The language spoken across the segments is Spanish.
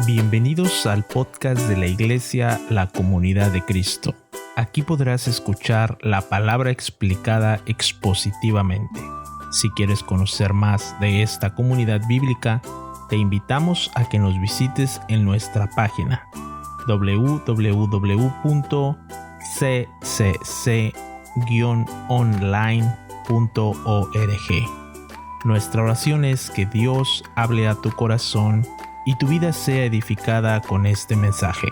Bienvenidos al podcast de la Iglesia La Comunidad de Cristo. Aquí podrás escuchar la palabra explicada expositivamente. Si quieres conocer más de esta comunidad bíblica, te invitamos a que nos visites en nuestra página www.ccc-online.org. Nuestra oración es que Dios hable a tu corazón y tu vida sea edificada con este mensaje.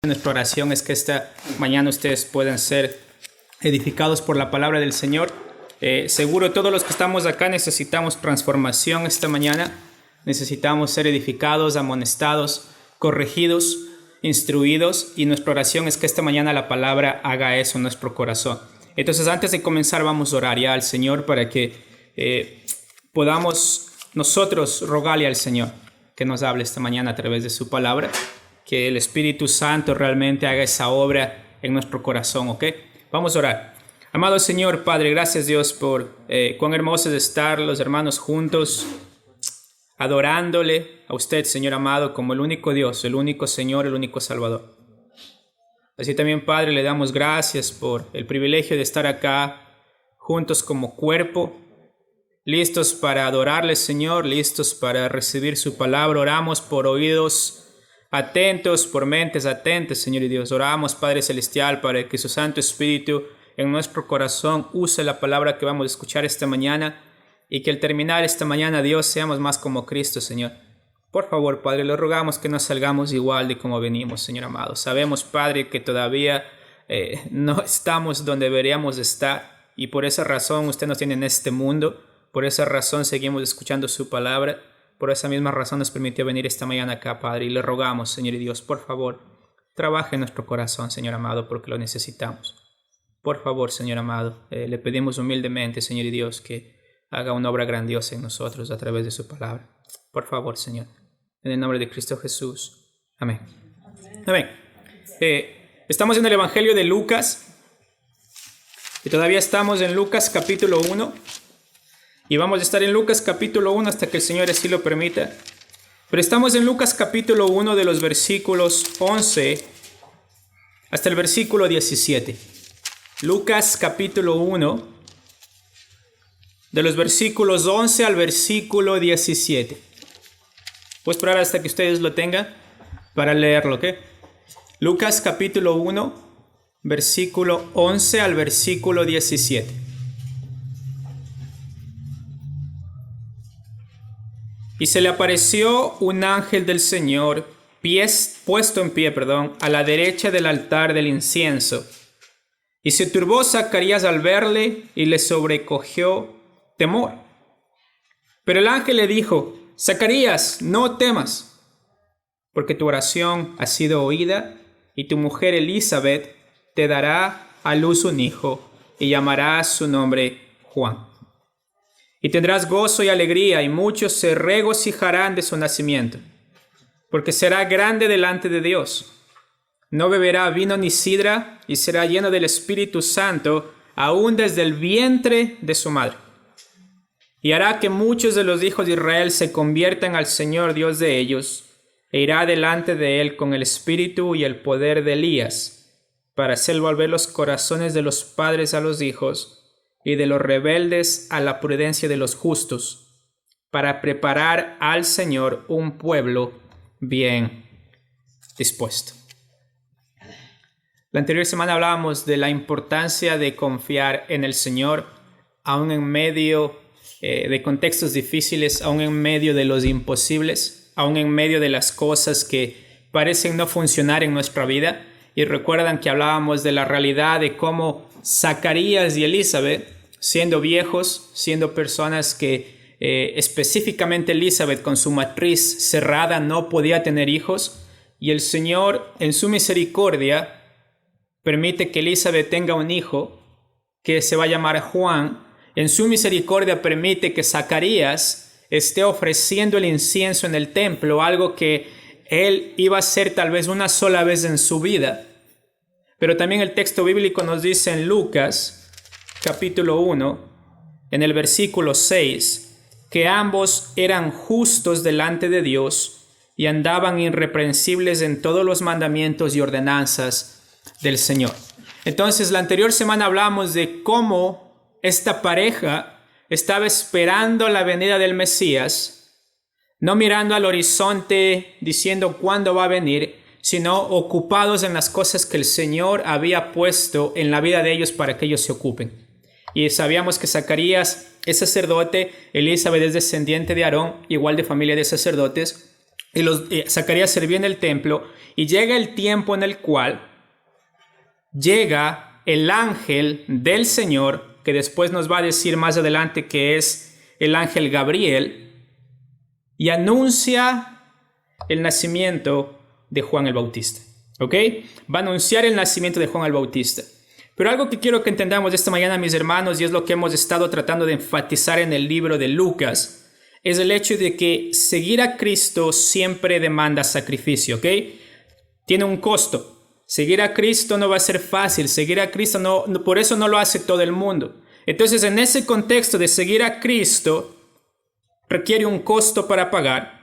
Nuestra oración es que esta mañana ustedes puedan ser edificados por la palabra del Señor. Seguro todos los que estamos acá necesitamos transformación esta mañana. Necesitamos ser edificados, amonestados, corregidos, instruidos. Y nuestra oración es que esta mañana la palabra haga eso en nuestro corazón. Entonces, antes de comenzar, vamos a orar ya al Señor para que podamos nosotros rogarle al Señor que nos hable esta mañana a través de su palabra. Que el Espíritu Santo realmente haga esa obra en nuestro corazón, ¿ok? Vamos a orar. Amado Señor, Padre, gracias Dios por cuán hermoso es estar los hermanos juntos, adorándole a usted, Señor amado, como el único Dios, el único Señor, el único Salvador. Así también, Padre, le damos gracias por el privilegio de estar acá juntos como cuerpo, listos para adorarle, Señor, listos para recibir su palabra. Oramos por oídos atentos, por mentes atentas, Señor y Dios. Oramos, Padre Celestial, para que su Santo Espíritu en nuestro corazón use la palabra que vamos a escuchar esta mañana y que al terminar esta mañana, Dios, seamos más como Cristo, Señor. Por favor, Padre, le rogamos que no salgamos igual de como venimos, Señor amado. Sabemos, Padre, que todavía no estamos donde deberíamos estar y por esa razón usted nos tiene en este mundo. Por esa razón seguimos escuchando su palabra. Por esa misma razón nos permitió venir esta mañana acá, Padre, y le rogamos, Señor y Dios, por favor, trabaje en nuestro corazón, Señor amado, porque lo necesitamos. Por favor, Señor amado, le pedimos humildemente, Señor y Dios, que haga una obra grandiosa en nosotros a través de su palabra. Por favor, Señor, en el nombre de Cristo Jesús. Amén. Amén. Estamos en el Evangelio de Lucas y todavía estamos en Lucas capítulo 1. Y vamos a estar en Lucas capítulo 1 hasta que el Señor así lo permita. Pero estamos en Lucas capítulo 1 de los versículos 11 hasta el versículo 17. Lucas capítulo 1 de los versículos 11 al versículo 17. Voy a esperar hasta que ustedes lo tengan para leerlo, ¿ok? Lucas capítulo 1, versículo 11 al versículo 17. Y se le apareció un ángel del Señor, puesto en pie, a la derecha del altar del incienso. Y se turbó Zacarías al verle y le sobrecogió temor. Pero el ángel le dijo: Zacarías, no temas, porque tu oración ha sido oída, y tu mujer Elizabeth te dará a luz un hijo, y llamarás su nombre Juan. Y tendrás gozo y alegría, y muchos se regocijarán de su nacimiento, porque será grande delante de Dios. No beberá vino ni sidra, y será lleno del Espíritu Santo, aún desde el vientre de su madre. Y hará que muchos de los hijos de Israel se conviertan al Señor Dios de ellos, e irá delante de él con el espíritu y el poder de Elías, para hacer volver los corazones de los padres a los hijos, y de los rebeldes a la prudencia de los justos, para preparar al Señor un pueblo bien dispuesto. La anterior semana hablábamos de la importancia de confiar en el Señor, aún en medio de contextos difíciles, aún en medio de los imposibles, aún en medio de las cosas que parecen no funcionar en nuestra vida. Y recuerdan que hablábamos de la realidad de cómo Zacarías y Elizabeth, siendo viejos, siendo personas que específicamente Elizabeth con su matriz cerrada no podía tener hijos, y el Señor en su misericordia permite que Elizabeth tenga un hijo que se va a llamar Juan. En su misericordia permite que Zacarías esté ofreciendo el incienso en el templo, algo que él iba a hacer tal vez una sola vez en su vida. Pero también el texto bíblico nos dice en Lucas, capítulo 1, en el versículo 6, que ambos eran justos delante de Dios y andaban irreprensibles en todos los mandamientos y ordenanzas del Señor. Entonces, la anterior semana hablamos de cómo esta pareja estaba esperando la venida del Mesías, no mirando al horizonte diciendo cuándo va a venir, sino ocupados en las cosas que el Señor había puesto en la vida de ellos para que ellos se ocupen. Y sabíamos que Zacarías es sacerdote, Elizabeth es descendiente de Aarón, igual de familia de sacerdotes, y Zacarías servía en el templo, y llega el tiempo en el cual llega el ángel del Señor, que después nos va a decir más adelante que es el ángel Gabriel, y anuncia el nacimiento de Juan el Bautista. ¿Ok? Va a anunciar el nacimiento de Juan el Bautista. Pero algo que quiero que entendamos esta mañana, mis hermanos, y es lo que hemos estado tratando de enfatizar en el libro de Lucas, es el hecho de que seguir a Cristo siempre demanda sacrificio. ¿Ok? Tiene un costo. Seguir a Cristo no va a ser fácil. Seguir a Cristo por eso no lo hace todo el mundo. Entonces, en ese contexto de seguir a Cristo, requiere un costo para pagar,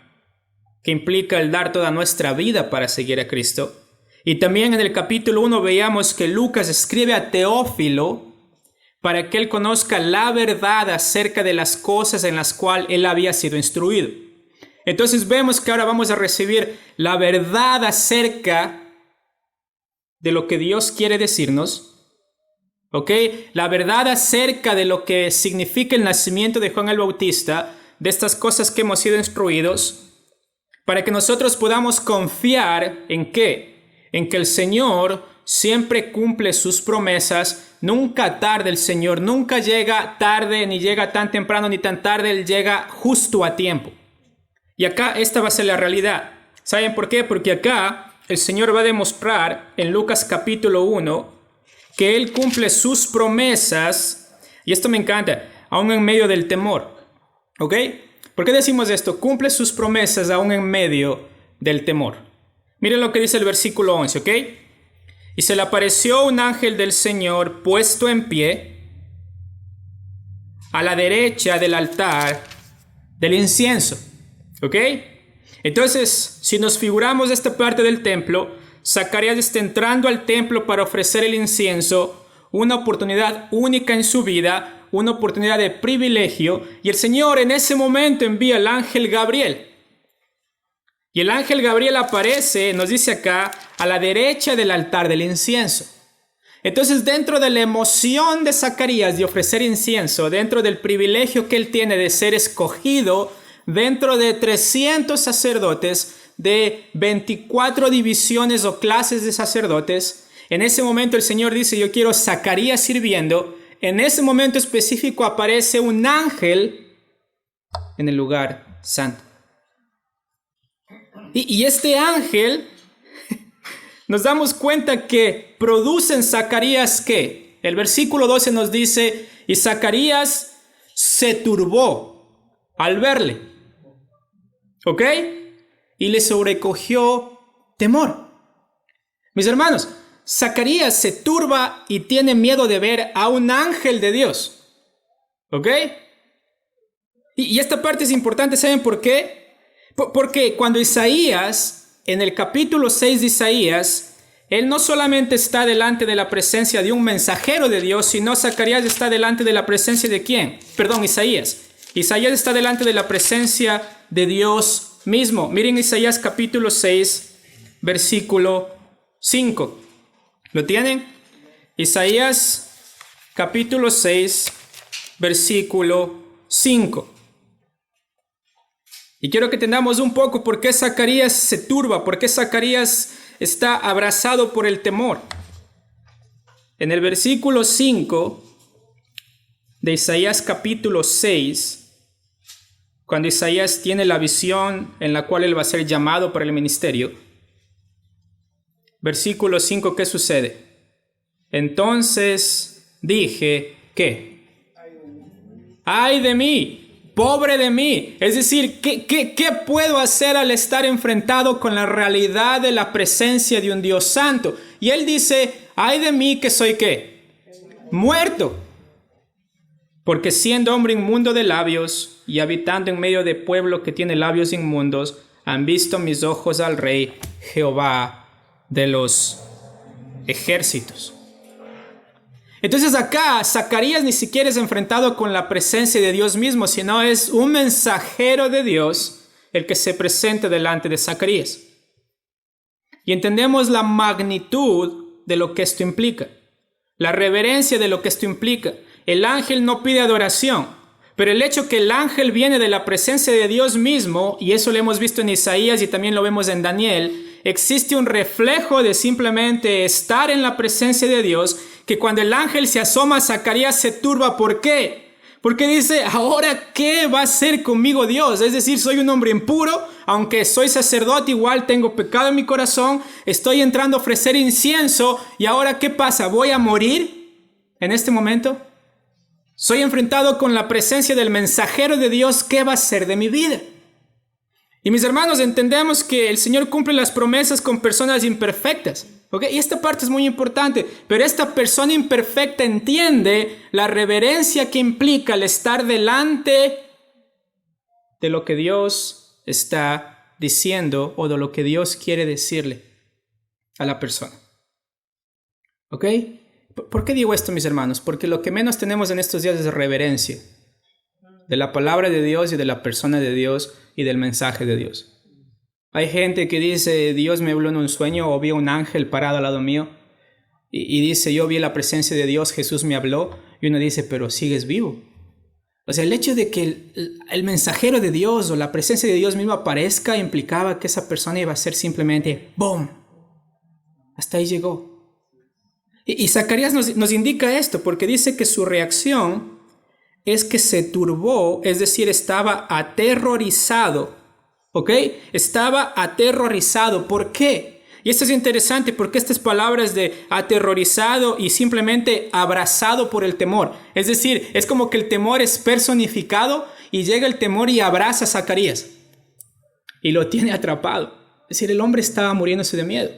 que implica el dar toda nuestra vida para seguir a Cristo. Y también en el capítulo 1 veíamos que Lucas escribe a Teófilo para que él conozca la verdad acerca de las cosas en las cuales él había sido instruido. Entonces vemos que ahora vamos a recibir la verdad acerca de lo que Dios quiere decirnos. ¿Ok? La verdad acerca de lo que significa el nacimiento de Juan el Bautista, de estas cosas que hemos sido instruidos, para que nosotros podamos confiar en ¿qué? En que el Señor siempre cumple sus promesas, nunca tarde el Señor, nunca llega tarde, ni llega tan temprano ni tan tarde, Él llega justo a tiempo. Y acá esta va a ser la realidad. ¿Saben por qué? Porque acá el Señor va a demostrar en Lucas capítulo 1 que Él cumple sus promesas, y esto me encanta, aún en medio del temor. ¿Ok? ¿Por qué decimos esto? Cumple sus promesas aún en medio del temor. Miren lo que dice el versículo 11, ¿ok? Y se le apareció un ángel del Señor puesto en pie a la derecha del altar del incienso, ¿ok? Entonces, si nos figuramos esta parte del templo, Zacarías está entrando al templo para ofrecer el incienso, una oportunidad única en su vida, una oportunidad de privilegio, y el Señor en ese momento envía al ángel Gabriel. Y el ángel Gabriel aparece, nos dice acá, a la derecha del altar del incienso. Entonces, dentro de la emoción de Zacarías de ofrecer incienso, dentro del privilegio que él tiene de ser escogido, dentro de 300 sacerdotes, de 24 divisiones o clases de sacerdotes, en ese momento el Señor dice, yo quiero Zacarías sirviendo. En ese momento específico aparece un ángel en el lugar santo. Y este ángel, nos damos cuenta que produce en Zacarías ¿qué? El versículo 12 nos dice, y Zacarías se turbó al verle. ¿Ok? Y le sobrecogió temor. Mis hermanos, Zacarías se turba y tiene miedo de ver a un ángel de Dios. ¿Ok? Y esta parte es importante, ¿saben por qué? Porque cuando Isaías, en el capítulo 6 de Isaías, él no solamente está delante de la presencia de un mensajero de Dios, sino Zacarías está delante de la presencia de ¿quién? Perdón, Isaías. Isaías está delante de la presencia de Dios mismo. Miren Isaías capítulo 6, versículo 5. ¿Lo tienen? Isaías capítulo 6, versículo 5. Y quiero que entendamos un poco por qué Zacarías se turba, por qué Zacarías está abrazado por el temor. En el versículo 5 de Isaías capítulo 6, cuando Isaías tiene la visión en la cual él va a ser llamado para el ministerio, versículo 5, ¿qué sucede? Entonces dije, ¿qué? ¡Ay de mí! pobre de mí. Es decir, ¿qué puedo hacer al estar enfrentado con la realidad de la presencia de un Dios santo? Y él dice, ay de mí que soy ¿qué? Muerto. Porque siendo hombre inmundo de labios y habitando en medio de pueblo que tiene labios inmundos, han visto mis ojos al Rey Jehová de los ejércitos. Entonces acá Zacarías ni siquiera es enfrentado con la presencia de Dios mismo, sino es un mensajero de Dios el que se presenta delante de Zacarías. Y entendemos la magnitud de lo que esto implica, la reverencia de lo que esto implica. El ángel no pide adoración, pero el hecho que el ángel viene de la presencia de Dios mismo, y eso lo hemos visto en Isaías y también lo vemos en Daniel, existe un reflejo de simplemente estar en la presencia de Dios, que cuando el ángel se asoma a Zacarías se turba. ¿Por qué? Porque dice, ¿ahora qué va a hacer conmigo Dios? Es decir, soy un hombre impuro, aunque soy sacerdote, igual tengo pecado en mi corazón, estoy entrando a ofrecer incienso, y ahora ¿qué pasa? ¿Voy a morir en este momento? Soy enfrentado con la presencia del mensajero de Dios. ¿Qué va a ser de mi vida? Y mis hermanos, entendemos que el Señor cumple las promesas con personas imperfectas. ¿Okay? Y esta parte es muy importante. Pero esta persona imperfecta entiende la reverencia que implica el estar delante de lo que Dios está diciendo o de lo que Dios quiere decirle a la persona. ¿Ok? ¿Por qué digo esto, mis hermanos? Porque lo que menos tenemos en estos días es reverencia de la palabra de Dios y de la persona de Dios y del mensaje de Dios. Hay gente que dice, Dios me habló en un sueño, o vi un ángel parado al lado mío, y dice, yo vi la presencia de Dios, Jesús me habló, y uno dice, pero sigues vivo. O sea, el hecho de que el mensajero de Dios o la presencia de Dios mismo aparezca implicaba que esa persona iba a ser simplemente ¡boom! Hasta ahí llegó. Y Zacarías nos indica esto porque dice que su reacción es que se turbó, es decir, estaba aterrorizado. ¿Ok? Estaba aterrorizado. ¿Por qué? Y esto es interesante porque estas palabras de aterrorizado y simplemente abrazado por el temor. Es decir, es como que el temor es personificado y llega el temor y abraza a Zacarías y lo tiene atrapado. Es decir, el hombre estaba muriéndose de miedo.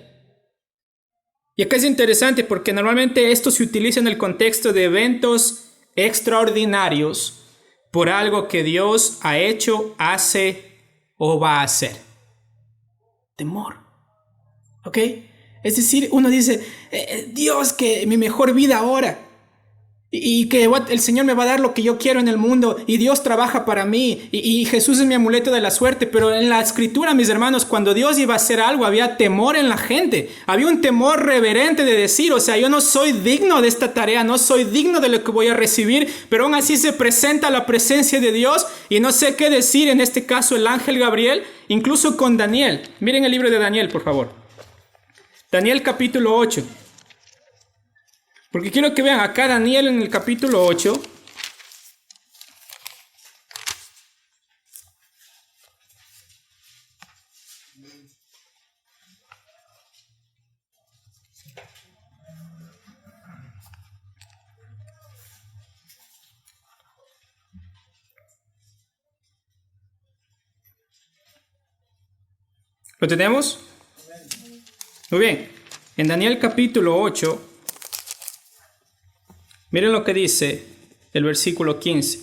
Y acá es interesante porque normalmente esto se utiliza en el contexto de eventos extraordinarios por algo que Dios ha hecho, hace o va a hacer. Temor. ¿Ok? Es decir, uno dice, Dios, que mi mejor vida ahora. Y que el Señor me va a dar lo que yo quiero en el mundo. Y Dios trabaja para mí. Y Jesús es mi amuleto de la suerte. Pero en la escritura, mis hermanos, cuando Dios iba a hacer algo, había temor en la gente. Había un temor reverente de decir, o sea, yo no soy digno de esta tarea. No soy digno de lo que voy a recibir. Pero aún así se presenta la presencia de Dios. Y no sé qué decir, en este caso, el ángel Gabriel. Incluso con Daniel. Miren el libro de Daniel, por favor. Daniel capítulo 8. Porque quiero que vean acá Daniel en el capítulo 8. ¿Lo tenemos? Muy bien. En Daniel capítulo 8. Miren lo que dice el versículo 15.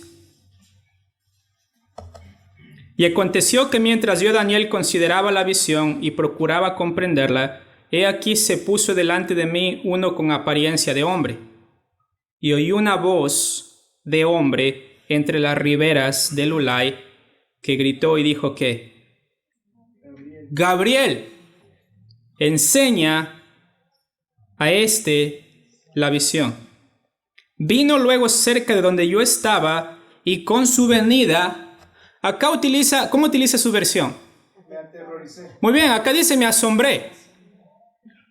Y aconteció que mientras yo, Daniel, consideraba la visión y procuraba comprenderla, he aquí se puso delante de mí uno con apariencia de hombre. Y oí una voz de hombre entre las riberas del Ulai que gritó y dijo que Gabriel, enseña a la visión. Vino luego cerca de donde yo estaba y con su venida, acá utiliza, ¿cómo utiliza su versión? Me aterroricé. Muy bien, acá dice me asombré.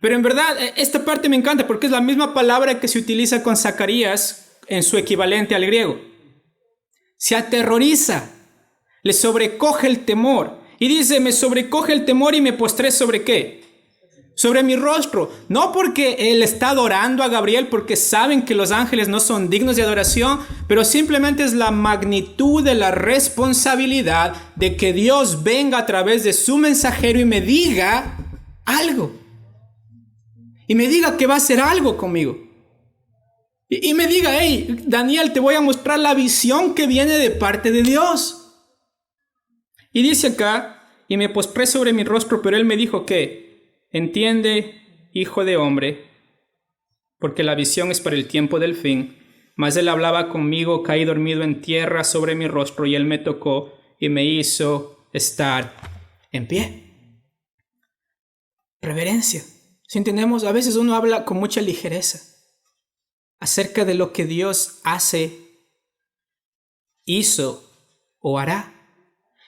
Pero en verdad esta parte me encanta porque es la misma palabra que se utiliza con Zacarías en su equivalente al griego. Se aterroriza, le sobrecoge el temor. Y dice, me sobrecoge el temor y me postré sobre ¿qué? sobre mi rostro. No porque él está adorando a Gabriel, porque saben que los ángeles no son dignos de adoración, pero simplemente es la magnitud de la responsabilidad de que Dios venga a través de su mensajero y me diga algo. Y me diga que va a hacer algo conmigo. Y me diga, hey, Daniel, te voy a mostrar la visión que viene de parte de Dios. Y dice acá, y me postré sobre mi rostro, pero él me dijo que, entiende, hijo de hombre, porque la visión es para el tiempo del fin. Mas él hablaba conmigo, caí dormido en tierra sobre mi rostro, y él me tocó y me hizo estar en pie. Reverencia. Si entendemos, a veces uno habla con mucha ligereza acerca de lo que Dios hace, hizo o hará.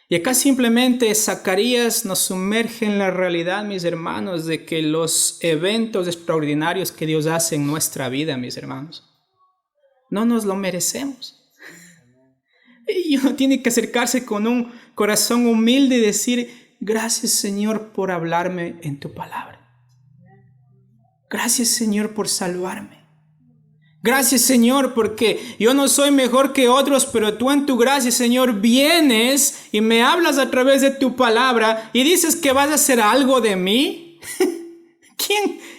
Y acá simplemente Zacarías nos sumerge en la realidad, mis hermanos, de que los eventos extraordinarios que Dios hace en nuestra vida, mis hermanos, no nos lo merecemos. Y uno tiene que acercarse con un corazón humilde y decir, gracias, Señor, por hablarme en tu palabra. Gracias, Señor, por salvarme. Gracias, Señor, porque yo no soy mejor que otros, pero tú en tu gracia, Señor, vienes y me hablas a través de tu palabra y dices que vas a hacer algo de mí.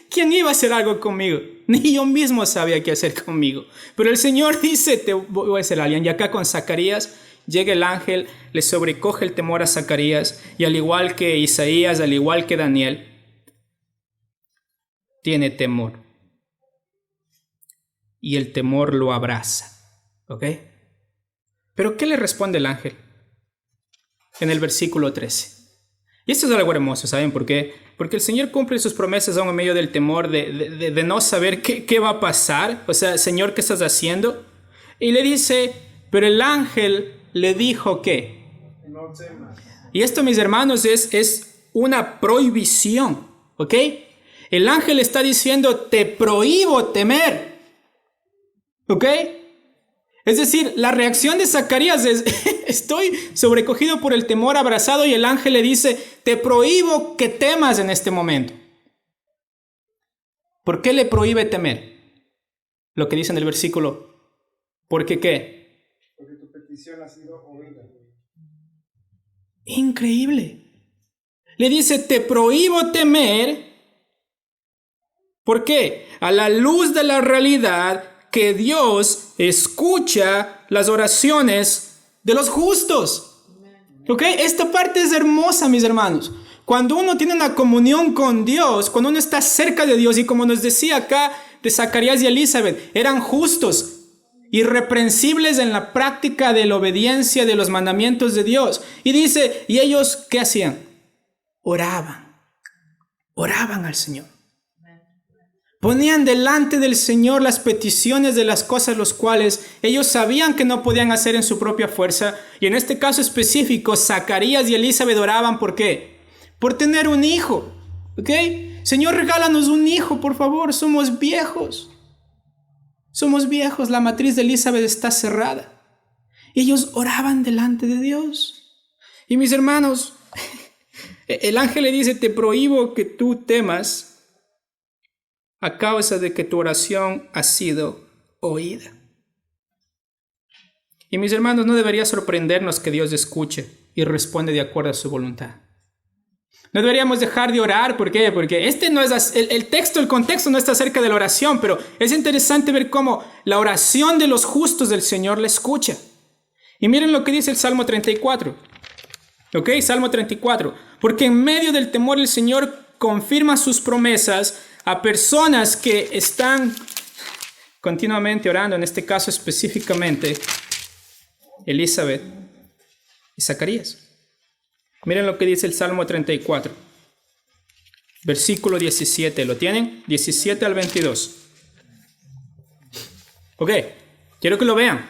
¿Quién iba a hacer algo conmigo? Ni yo mismo sabía qué hacer conmigo. Pero el Señor dice, te voy a hacer alguien. Y acá con Zacarías llega el ángel, le sobrecoge el temor a Zacarías, y al igual que Isaías, al igual que Daniel, tiene temor. Y el temor lo abraza. ¿Ok? Pero ¿qué le responde el ángel? En el versículo 13. Y esto es algo hermoso, ¿saben por qué? Porque el Señor cumple sus promesas aún en medio del temor de no saber qué va a pasar. O sea, Señor, ¿qué estás haciendo? Y le dice, pero el ángel le dijo ¿qué? No temas. Y esto, mis hermanos, es una prohibición. ¿Ok? El ángel está diciendo, te prohíbo temer. ¿Ok? Es decir, la reacción de Zacarías es, estoy sobrecogido por el temor, abrazado, y el ángel le dice, te prohíbo que temas en este momento. ¿Por qué le prohíbe temer? Lo que dice en el versículo, ¿por qué qué? Porque tu petición ha sido oída. Increíble. Le dice, te prohíbo temer. ¿Por qué? A la luz de la realidad que Dios escucha las oraciones de los justos. ¿Ok? Esta parte es hermosa, mis hermanos. Cuando uno tiene una comunión con Dios, cuando uno está cerca de Dios, y como nos decía acá de Zacarías y Elizabeth, eran justos, irreprensibles en la práctica de la obediencia de los mandamientos de Dios. Y dice, ¿y ellos qué hacían? Oraban al Señor. Ponían delante del Señor las peticiones de las cosas los cuales ellos sabían que no podían hacer en su propia fuerza. Y en este caso específico, Zacarías y Elizabeth oraban, ¿por qué? Por tener un hijo. ¿Ok? Señor, regálanos un hijo, por favor. Somos viejos. La matriz de Elizabeth está cerrada. Ellos oraban delante de Dios. Y mis hermanos, el ángel le dice, te prohíbo que tú temas a causa de que tu oración ha sido oída. Y mis hermanos, no debería sorprendernos que Dios escuche y responde de acuerdo a su voluntad. No deberíamos dejar de orar. ¿Por qué? Porque no es el contexto no está acerca de la oración, pero es interesante ver cómo la oración de los justos del Señor la escucha. Y miren lo que dice el Salmo 34. ¿Ok? Salmo 34. Porque en medio del temor el Señor confirma sus promesas a personas que están continuamente orando, en este caso específicamente Elizabeth y Zacarías. Miren lo que dice el Salmo 34, versículo 17, ¿lo tienen? 17 al 22. Ok, quiero que lo vean.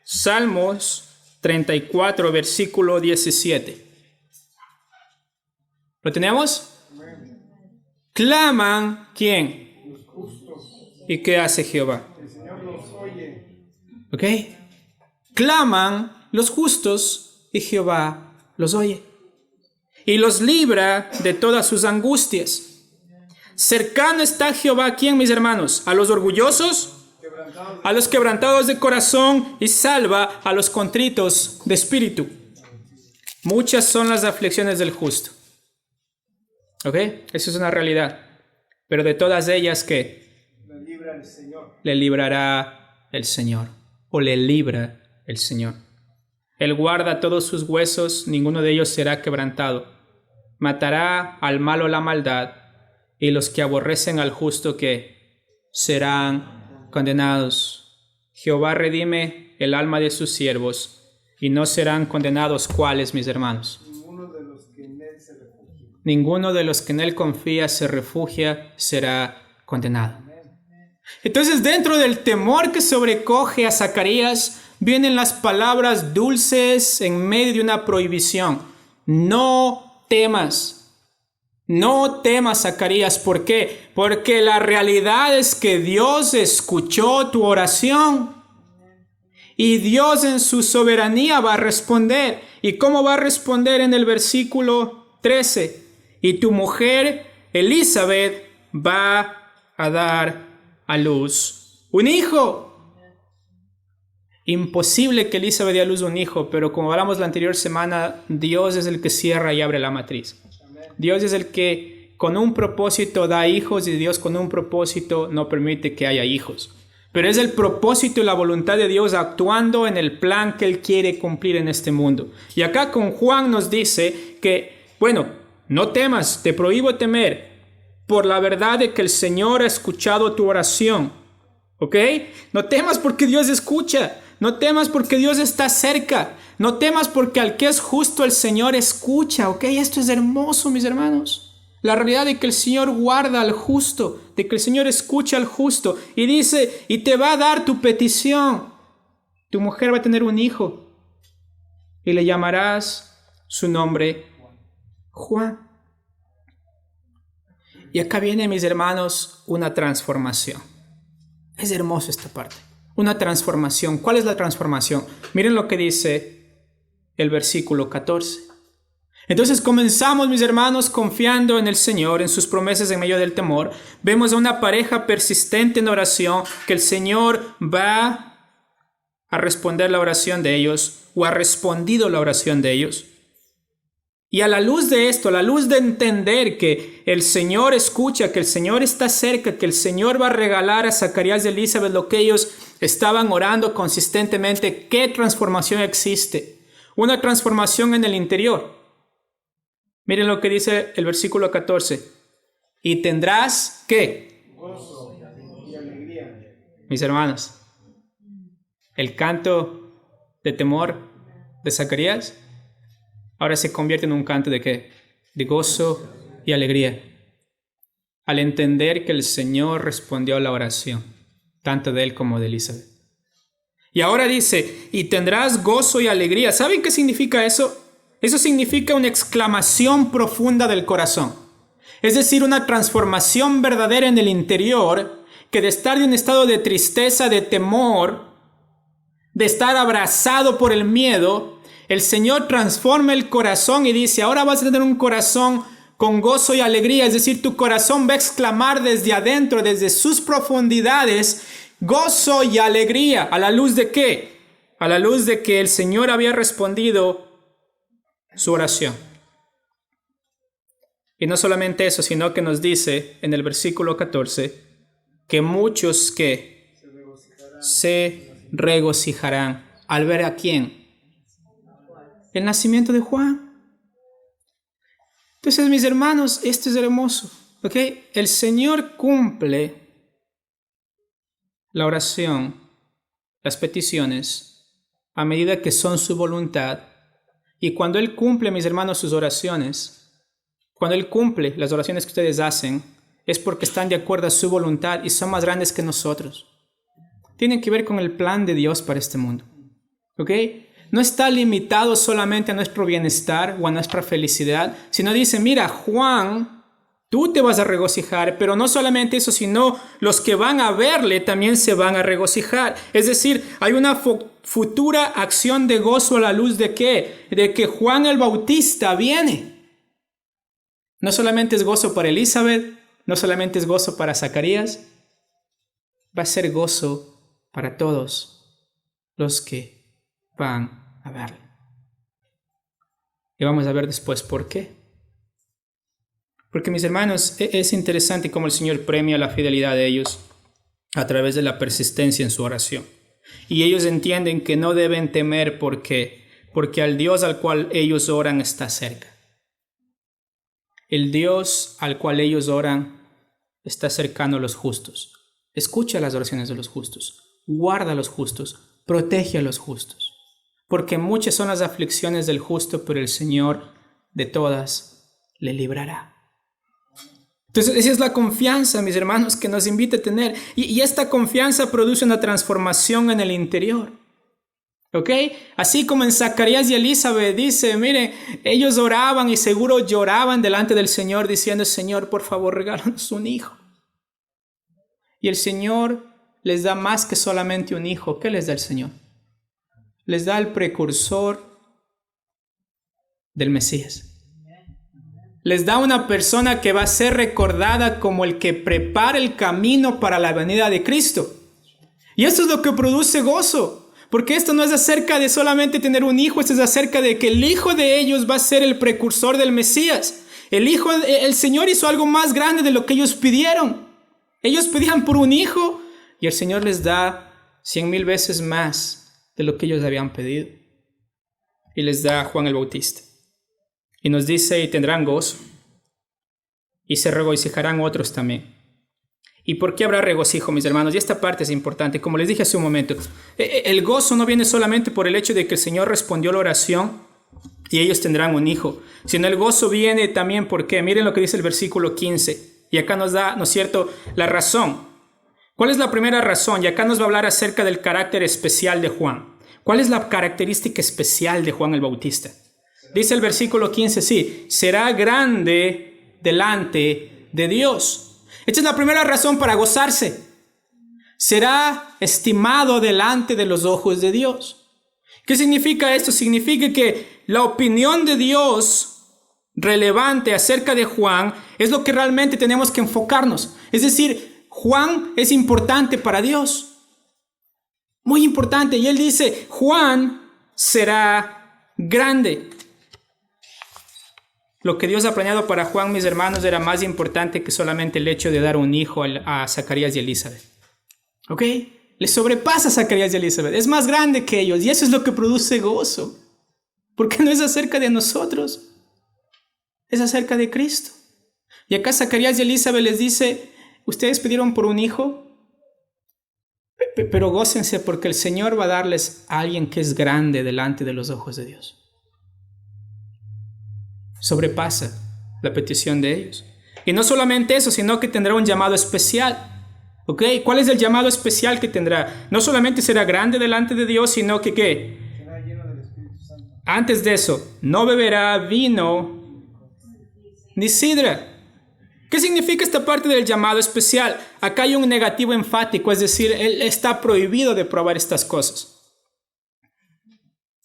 Salmos 34, versículo 17. ¿Lo tenemos? Claman, ¿quién? Los justos. ¿Y qué hace Jehová? El Señor los oye. ¿Ok? Claman los justos y Jehová los oye. Y los libra de todas sus angustias. Cercano está Jehová, ¿a quién, mis hermanos? A los orgullosos, a los quebrantados de corazón, y salva a los contritos de espíritu. Muchas son las aflicciones del justo. ¿Ok? Eso es una realidad. Pero de todas ellas, ¿qué? Le libra el Señor. Le librará el Señor. O le libra el Señor. Él guarda todos sus huesos, ninguno de ellos será quebrantado. Matará al malo la maldad, y los que aborrecen al justo, ¿qué? Serán condenados. Jehová redime el alma de sus siervos, y no serán condenados. ¿Cuáles, mis hermanos? Ninguno de los que en él se refugia. Ninguno de los que en él confía, se refugia, será condenado. Entonces, dentro del temor que sobrecoge a Zacarías, vienen las palabras dulces en medio de una prohibición. No temas. No temas, Zacarías. ¿Por qué? Porque la realidad es que Dios escuchó tu oración. Y Dios en su soberanía va a responder. ¿Y cómo va a responder? En el versículo 13. Y tu mujer, Elizabeth, va a dar a luz un hijo. Imposible que Elizabeth dé a luz un hijo, pero como hablamos la anterior semana, Dios es el que cierra y abre la matriz. Dios es el que con un propósito da hijos, y Dios con un propósito no permite que haya hijos. Pero es el propósito y la voluntad de Dios actuando en el plan que Él quiere cumplir en este mundo. Y acá con Juan nos dice que, bueno, no temas, te prohíbo temer, por la verdad de que el Señor ha escuchado tu oración. ¿Ok? No temas porque Dios escucha. No temas porque Dios está cerca. No temas porque al que es justo el Señor escucha. ¿Ok? Esto es hermoso, mis hermanos. La realidad de que el Señor guarda al justo, de que el Señor escucha al justo, y dice, y te va a dar tu petición. Tu mujer va a tener un hijo, y le llamarás su nombre Juan. Y acá viene, mis hermanos, una transformación. Es hermoso esta parte. Una transformación. ¿Cuál es la transformación? Miren lo que dice el versículo 14. Entonces comenzamos, mis hermanos, confiando en el Señor, en sus promesas en medio del temor. Vemos a una pareja persistente en oración, que el Señor va a responder la oración de ellos, o ha respondido la oración de ellos. Y a la luz de esto, a la luz de entender que el Señor escucha, que el Señor está cerca, que el Señor va a regalar a Zacarías y Elizabeth lo que ellos estaban orando consistentemente, ¿qué transformación existe? Una transformación en el interior. Miren lo que dice el versículo 14. Y tendrás, ¿qué? Gozo y alegría. Mis hermanos, el canto de temor de Zacarías ahora se convierte en un canto de ¿qué? De gozo y alegría. Al entender que el Señor respondió a la oración, tanto de él como de Elizabeth. Y ahora dice, y tendrás gozo y alegría. ¿Saben qué significa eso? Eso significa una exclamación profunda del corazón. Es decir, una transformación verdadera en el interior, que de estar en un estado de tristeza, de temor, de estar abrazado por el miedo, el Señor transforma el corazón y dice, ahora vas a tener un corazón con gozo y alegría. Es decir, tu corazón va a exclamar desde adentro, desde sus profundidades, gozo y alegría. ¿A la luz de qué? A la luz de que el Señor había respondido su oración. Y no solamente eso, sino que nos dice en el versículo 14 que muchos que se regocijarán al ver a quién. El nacimiento de Juan. Entonces, mis hermanos, esto es hermoso. ¿Ok? El Señor cumple la oración, las peticiones, a medida que son su voluntad. Y cuando Él cumple, mis hermanos, sus oraciones, cuando Él cumple las oraciones que ustedes hacen, es porque están de acuerdo a su voluntad y son más grandes que nosotros. Tienen que ver con el plan de Dios para este mundo. ¿Ok? No está limitado solamente a nuestro bienestar o a nuestra felicidad, sino dice, mira, Juan, tú te vas a regocijar, pero no solamente eso, sino los que van a verle también se van a regocijar. Es decir, hay una futura acción de gozo a la luz de ¿qué? De que Juan el Bautista viene. No solamente es gozo para Elizabeth, no solamente es gozo para Zacarías, va a ser gozo para todos los que van a verlo. Y vamos a ver después por qué. Porque, mis hermanos, es interesante cómo el Señor premia la fidelidad de ellos a través de la persistencia en su oración. Y ellos entienden que no deben temer porque al Dios al cual ellos oran está cerca. El Dios al cual ellos oran está cercano a los justos. Escucha las oraciones de los justos, guarda a los justos, protege a los justos. Porque muchas son las aflicciones del justo, pero el Señor de todas le librará. Entonces, esa es la confianza, mis hermanos, que nos invita a tener. Y esta confianza produce una transformación en el interior. ¿Ok? Así como en Zacarías y Elizabeth dice, miren, ellos oraban y seguro lloraban delante del Señor diciendo, Señor, por favor, regálanos un hijo. Y el Señor les da más que solamente un hijo. ¿Qué les da el Señor? Les da el precursor del Mesías. Les da una persona que va a ser recordada como el que prepara el camino para la venida de Cristo. Y esto es lo que produce gozo, porque esto no es acerca de solamente tener un hijo, esto es acerca de que el hijo de ellos va a ser el precursor del Mesías. El Señor hizo algo más grande de lo que ellos pidieron. Ellos pedían por un hijo y el Señor les da 100,000 veces más de lo que ellos habían pedido. Y les da a Juan el Bautista. Y nos dice, y tendrán gozo, y se regocijarán otros también. ¿Y por qué habrá regocijo, mis hermanos? Y esta parte es importante. Como les dije hace un momento, el gozo no viene solamente por el hecho de que el Señor respondió la oración y ellos tendrán un hijo, sino el gozo viene también porque, miren lo que dice el versículo 15, y acá nos da, ¿no es cierto?, la razón. ¿Cuál es la primera razón? Y acá nos va a hablar acerca del carácter especial de Juan. ¿Cuál es la característica especial de Juan el Bautista? Dice el versículo 15, sí, será grande delante de Dios. Esta es la primera razón para gozarse. Será estimado delante de los ojos de Dios. ¿Qué significa esto? Significa que la opinión de Dios relevante acerca de Juan es lo que realmente tenemos que enfocarnos. Es decir, Juan es importante para Dios. Muy importante. Y él dice, Juan será grande. Lo que Dios ha planeado para Juan, mis hermanos, era más importante que solamente el hecho de dar un hijo a Zacarías y Elizabeth. ¿Ok? Le sobrepasa a Zacarías y Elizabeth. Es más grande que ellos y eso es lo que produce gozo. Porque no es acerca de nosotros. Es acerca de Cristo. Y acá Zacarías y Elizabeth les dice, ustedes pidieron por un hijo, pero gócense porque el Señor va a darles a alguien que es grande delante de los ojos de Dios. Sobrepasa la petición de ellos. Y no solamente eso, sino que tendrá un llamado especial. ¿Ok? ¿Cuál es el llamado especial que tendrá? No solamente será grande delante de Dios, sino que ¿qué? Será lleno del Espíritu Santo. Antes de eso, no beberá vino ni sidra. ¿Qué significa esta parte del llamado especial? Acá hay un negativo enfático, es decir, él está prohibido de probar estas cosas.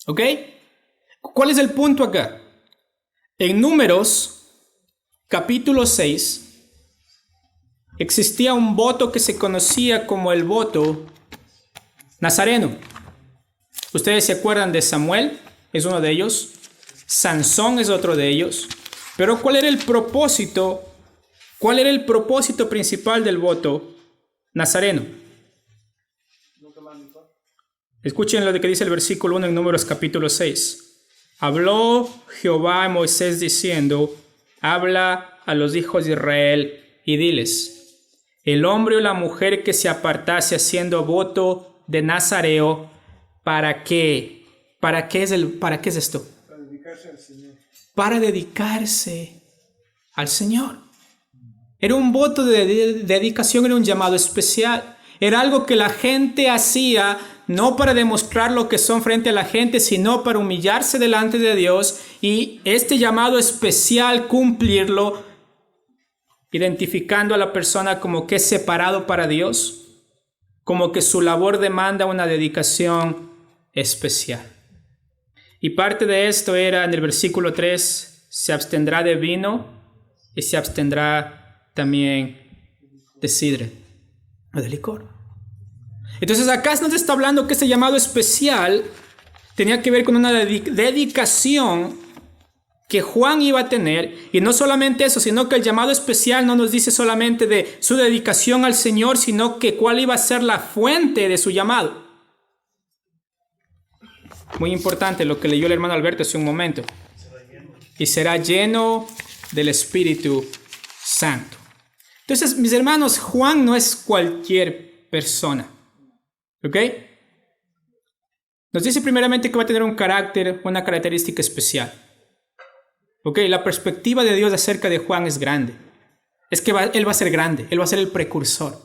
¿Ok? ¿Cuál es el punto acá? En Números, capítulo 6, existía un voto que se conocía como el voto nazareno. Ustedes se acuerdan de Samuel, es uno de ellos. Sansón es otro de ellos. Pero ¿cuál era el propósito? ¿Cuál era el propósito principal del voto nazareno? Escuchen lo que dice el versículo 1 en Números capítulo 6. Habló Jehová a Moisés diciendo, habla a los hijos de Israel y diles, el hombre o la mujer que se apartase haciendo voto de nazareo, ¿para qué? ¿Para qué es esto? Para dedicarse al Señor. Para dedicarse al Señor. Era un voto de dedicación, era un llamado especial. Era algo que la gente hacía no para demostrar lo que son frente a la gente, sino para humillarse delante de Dios y este llamado especial cumplirlo, identificando a la persona como que es separado para Dios, como que su labor demanda una dedicación especial. Y parte de esto era en el versículo 3, se abstendrá de vino y se abstendrá también de sidra o de licor. Entonces acá nos está hablando que este llamado especial tenía que ver con una dedicación que Juan iba a tener, y no solamente eso, sino que el llamado especial no nos dice solamente de su dedicación al Señor, sino que cuál iba a ser la fuente de su llamado. Muy importante lo que leyó el hermano Alberto hace un momento. Y será lleno del Espíritu Santo. Entonces, mis hermanos, Juan no es cualquier persona. ¿Ok? Nos dice primeramente que va a tener un carácter, una característica especial. ¿Ok? La perspectiva de Dios acerca de Juan es grande. Es que él va a ser grande, él va a ser el precursor.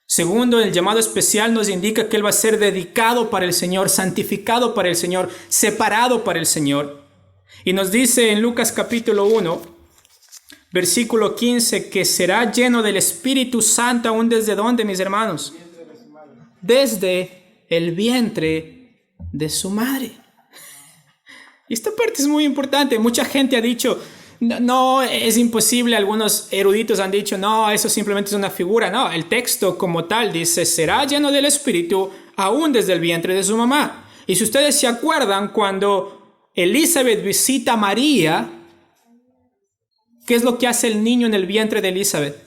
Segundo, el llamado especial nos indica que él va a ser dedicado para el Señor, santificado para el Señor, separado para el Señor. Y nos dice en Lucas capítulo 1, versículo 15, que será lleno del Espíritu Santo aún desde ¿dónde, mis hermanos? Desde el vientre de su madre. Y esta parte es muy importante. Mucha gente ha dicho, no, es imposible. Algunos eruditos han dicho, no, eso simplemente es una figura. No, el texto como tal dice, será lleno del Espíritu aún desde el vientre de su mamá. Y si ustedes se acuerdan, cuando Elizabeth visita a María, ¿qué es lo que hace el niño en el vientre de Elizabeth?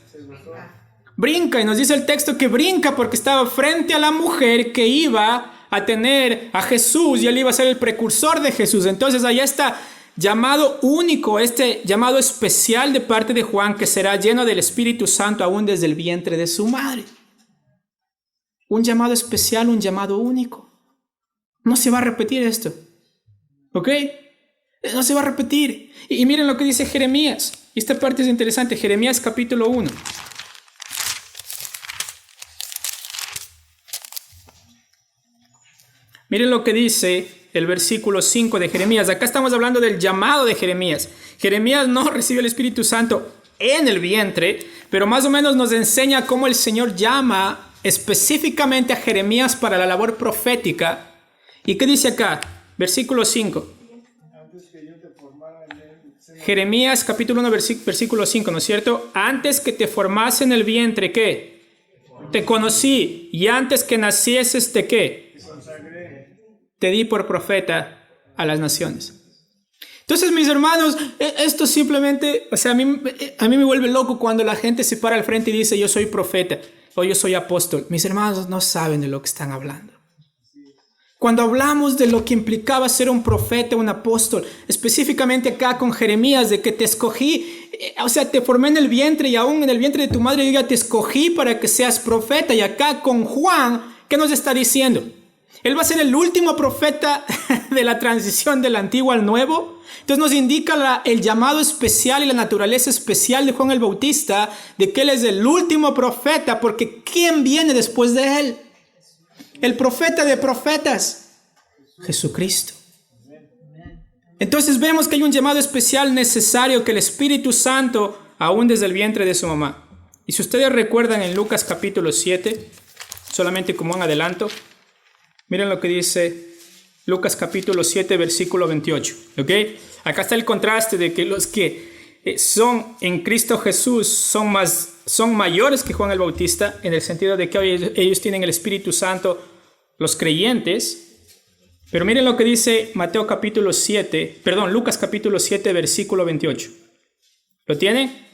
Brinca, y nos dice el texto que brinca porque estaba frente a la mujer que iba a tener a Jesús, y él iba a ser el precursor de Jesús. Entonces allá está llamado único, este llamado especial de parte de Juan, que será lleno del Espíritu Santo aún desde el vientre de su madre. Un llamado especial, un llamado único. No se va a repetir esto. ¿Ok? No se va a repetir. Y miren lo que dice Jeremías. Y esta parte es interesante. Jeremías capítulo 1. Miren lo que dice el versículo 5 de Jeremías. Acá estamos hablando del llamado de Jeremías. Jeremías no recibió el Espíritu Santo en el vientre, pero más o menos nos enseña cómo el Señor llama específicamente a Jeremías para la labor profética. ¿Y qué dice acá? Versículo 5. Jeremías capítulo 1 versículo 5, ¿no es cierto? Antes que te formase en el vientre, ¿qué? Te conocí, y antes que nacieses, ¿te qué? Te di por profeta a las naciones. Entonces, mis hermanos, esto simplemente, o sea, a mí me vuelve loco cuando la gente se para al frente y dice, yo soy profeta o yo soy apóstol. Mis hermanos no saben de lo que están hablando. Cuando hablamos de lo que implicaba ser un profeta, un apóstol, específicamente acá con Jeremías, de que te escogí, o sea, te formé en el vientre, y aún en el vientre de tu madre yo ya te escogí para que seas profeta. Y acá con Juan, ¿qué nos está diciendo? Él va a ser el último profeta de la transición del antiguo al nuevo. Entonces nos indica el llamado especial y la naturaleza especial de Juan el Bautista, de que él es el último profeta, porque ¿quién viene después de él? El profeta de profetas, Jesucristo. Entonces vemos que hay un llamado especial necesario que el Espíritu Santo, aún desde el vientre de su mamá. Y si ustedes recuerdan en Lucas capítulo 7, solamente como un adelanto, miren lo que dice Lucas capítulo 7, versículo 28. ¿Ok? Acá está el contraste de que los que son en Cristo Jesús son mayores que Juan el Bautista, en el sentido de que ellos tienen el Espíritu Santo, los creyentes. Pero miren lo que dice Lucas capítulo 7, versículo 28. ¿Lo tienen?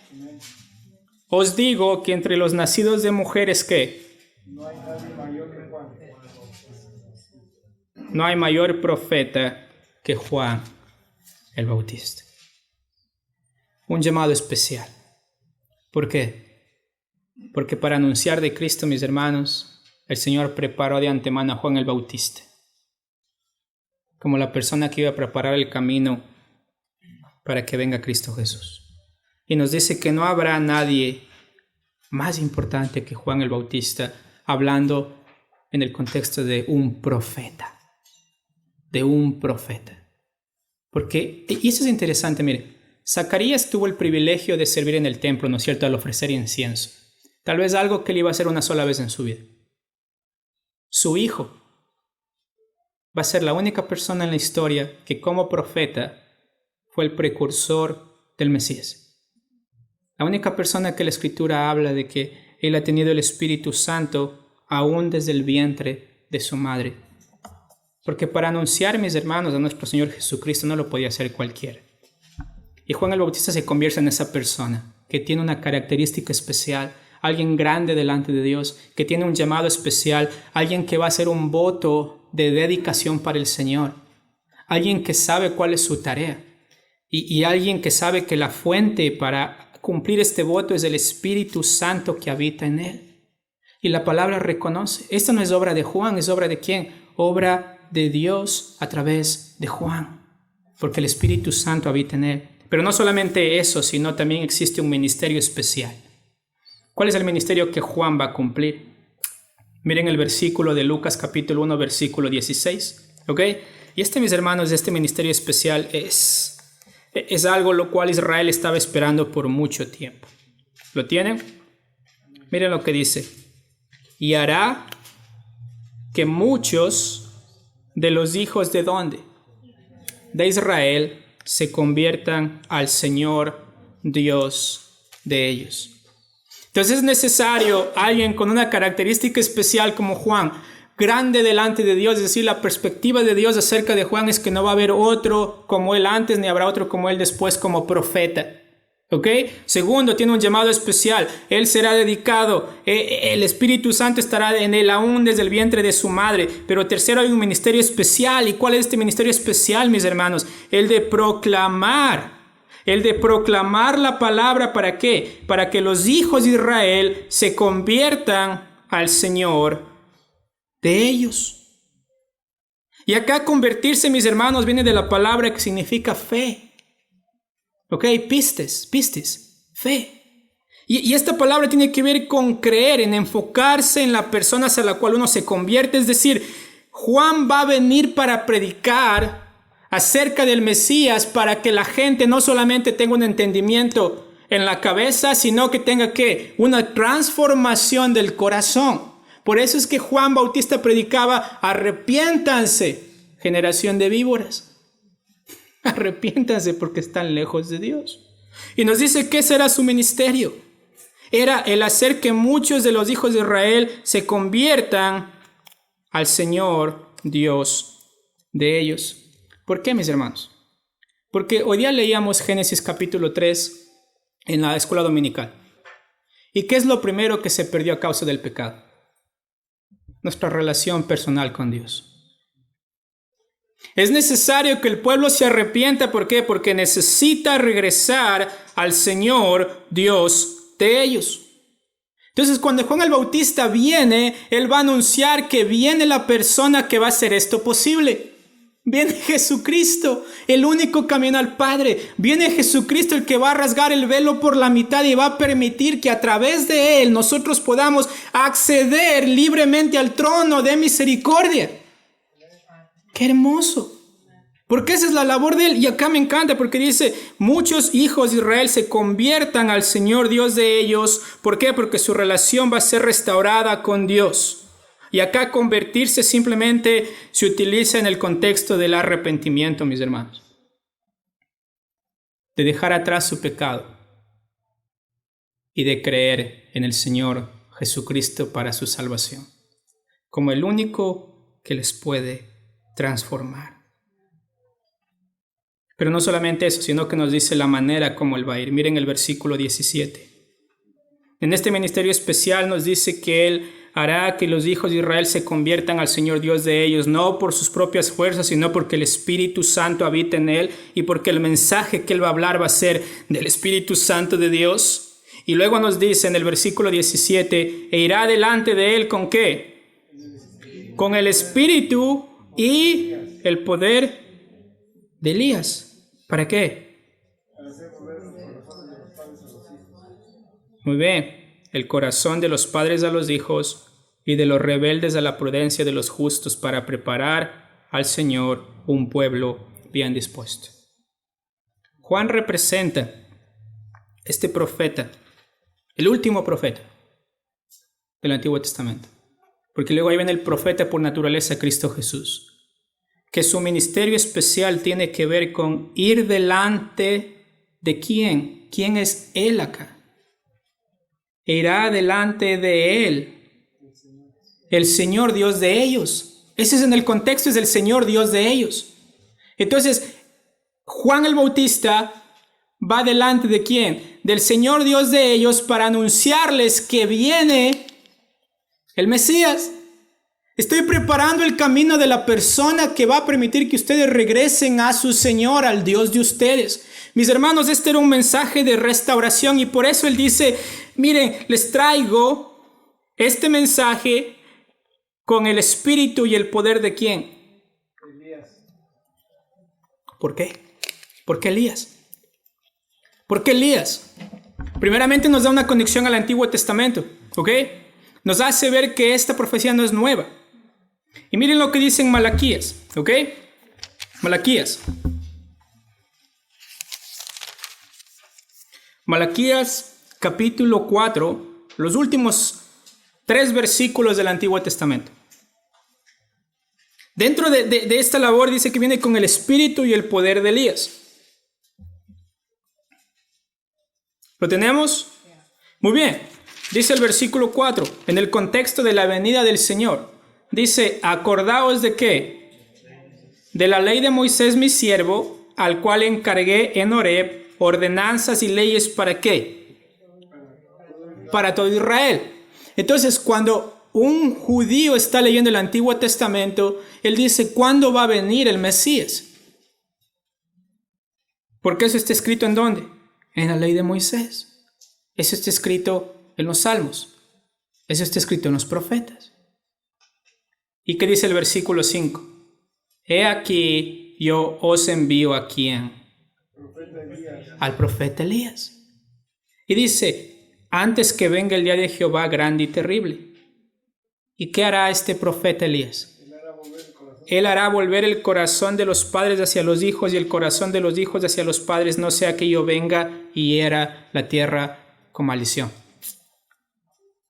Os digo que entre los nacidos de mujeres, ¿qué? No hay nadie mayor que Juan. No hay mayor profeta que Juan el Bautista. Un llamado especial. ¿Por qué? Porque para anunciar de Cristo, mis hermanos, el Señor preparó de antemano a Juan el Bautista como la persona que iba a preparar el camino para que venga Cristo Jesús. Y nos dice que no habrá nadie más importante que Juan el Bautista, hablando en el contexto de un profeta. De un profeta. Porque, y eso es interesante, mire, Zacarías tuvo el privilegio de servir en el templo, ¿no es cierto?, al ofrecer incienso. Tal vez algo que él iba a hacer una sola vez en su vida. Su hijo va a ser la única persona en la historia que como profeta fue el precursor del Mesías. La única persona que la Escritura habla de que él ha tenido el Espíritu Santo aún desde el vientre de su madre. Porque para anunciar, mis hermanos, a nuestro Señor Jesucristo no lo podía hacer cualquiera. Y Juan el Bautista se convierte en esa persona que tiene una característica especial, alguien grande delante de Dios, que tiene un llamado especial, alguien que va a hacer un voto de dedicación para el Señor, alguien que sabe cuál es su tarea y alguien que sabe que la fuente para cumplir este voto es el Espíritu Santo que habita en él. Y la palabra reconoce, esta no es obra de Juan, es obra de ¿quién? Obra de Dios a través de Juan, porque el Espíritu Santo habita en él. Pero no solamente eso, sino también existe un ministerio especial. ¿Cuál es el ministerio que Juan va a cumplir? Miren el versículo de Lucas capítulo 1, versículo 16. ¿Ok? Y mis hermanos, este ministerio especial es algo lo cual Israel estaba esperando por mucho tiempo. ¿Lo tienen? Miren lo que dice. Y hará que muchos de los hijos ¿de dónde? De Israel se conviertan al Señor Dios de ellos. Entonces es necesario alguien con una característica especial como Juan, grande delante de Dios. Es decir, la perspectiva de Dios acerca de Juan es que no va a haber otro como él antes, ni habrá otro como él después como profeta. ¿Ok? Segundo, tiene un llamado especial. Él será dedicado. El Espíritu Santo estará en él aún desde el vientre de su madre. Pero tercero, hay un ministerio especial. ¿Y cuál es este ministerio especial, mis hermanos? El de proclamar. El de proclamar la palabra. ¿Para qué? Para que los hijos de Israel se conviertan al Señor de ellos. Y acá convertirse, mis hermanos, viene de la palabra que significa fe. ¿Ok? Pistes, fe. Y esta palabra tiene que ver con creer, en enfocarse en la persona hacia la cual uno se convierte. Es decir, Juan va a venir para predicar acerca del Mesías para que la gente no solamente tenga un entendimiento en la cabeza, sino que tenga ¿qué? Una transformación del corazón. Por eso es que Juan Bautista predicaba: arrepiéntanse, generación de víboras. Arrepiéntanse porque están lejos de Dios. Y nos dice ¿qué será su ministerio? Era el hacer que muchos de los hijos de Israel se conviertan al Señor Dios de ellos. ¿Por qué, mis hermanos? Porque hoy día leíamos Génesis capítulo 3 en la escuela dominical. ¿Y qué es lo primero que se perdió a causa del pecado? Nuestra relación personal con Dios. Es necesario que el pueblo se arrepienta. ¿Por qué? Porque necesita regresar al Señor Dios de ellos. Entonces, cuando Juan el Bautista viene, él va a anunciar que viene la persona que va a hacer esto posible. Viene Jesucristo, el único camino al Padre. Viene Jesucristo, el que va a rasgar el velo por la mitad y va a permitir que a través de él nosotros podamos acceder libremente al trono de misericordia. ¡Qué hermoso! Porque esa es la labor de él. Y acá me encanta porque dice: muchos hijos de Israel se conviertan al Señor Dios de ellos. ¿Por qué? Porque su relación va a ser restaurada con Dios. Y acá convertirse simplemente se utiliza en el contexto del arrepentimiento, mis hermanos. De dejar atrás su pecado y de creer en el Señor Jesucristo para su salvación, como el único que les puede transformar. Pero no solamente eso, sino que nos dice la manera como él va a ir. Miren el versículo 17. En este ministerio especial nos dice que él hará que los hijos de Israel se conviertan al Señor Dios de ellos, no por sus propias fuerzas, sino porque el Espíritu Santo habita en él y porque el mensaje que él va a hablar va a ser del Espíritu Santo de Dios. Y luego nos dice en el versículo 17, e irá delante de él ¿con qué? Con el Espíritu y el poder de Elías. ¿Para qué? Muy bien. El corazón de los padres a los hijos y de los rebeldes a la prudencia de los justos, para preparar al Señor un pueblo bien dispuesto. Juan representa este profeta, el último profeta del Antiguo Testamento. Porque luego ahí viene el profeta por naturaleza, Cristo Jesús. Que su ministerio especial tiene que ver con ir delante de ¿quién? ¿Quién es él acá? e irá delante de él el Señor Dios de ellos. Ese es en el contexto, es el Señor Dios de ellos. Entonces, Juan el Bautista va delante de ¿quién? Del Señor Dios de ellos para anunciarles que viene el Mesías. Estoy preparando el camino de la persona que va a permitir que ustedes regresen a su Señor, al Dios de ustedes. Mis hermanos, este era un mensaje de restauración y por eso Él dice, miren, les traigo este mensaje con el espíritu y el poder de ¿quién? Elías. ¿Por qué? ¿Por qué Elías? ¿Por qué Elías? Primeramente nos da una conexión al Antiguo Testamento, ¿ok? Nos hace ver que esta profecía no es nueva. Y miren lo que dice en Malaquías, ¿ok? Malaquías capítulo 4, los últimos 3 versículos del Antiguo Testamento. Dentro de esta labor dice que viene con el espíritu y el poder de Elías. ¿Lo tenemos? Muy bien. Dice el versículo 4, en el contexto de la venida del Señor. Dice, acordaos de ¿qué? De la ley de Moisés mi siervo, al cual encargué en Horeb ordenanzas y leyes ¿para qué? Para todo Israel. Entonces, cuando un judío está leyendo el Antiguo Testamento, él dice, ¿cuándo va a venir el Mesías? Porque eso está escrito ¿en dónde? En la ley de Moisés. Eso está escrito en los Salmos. Eso está escrito en los profetas. ¿Y qué dice el versículo 5? He aquí, yo os envío ¿a quién? Al profeta Elías. Y dice, antes que venga el día de Jehová grande y terrible. ¿Y qué hará este profeta Elías? Él hará volver el corazón de los padres hacia los hijos y el corazón de los hijos hacia los padres, no sea que yo venga y hiera la tierra con maldición.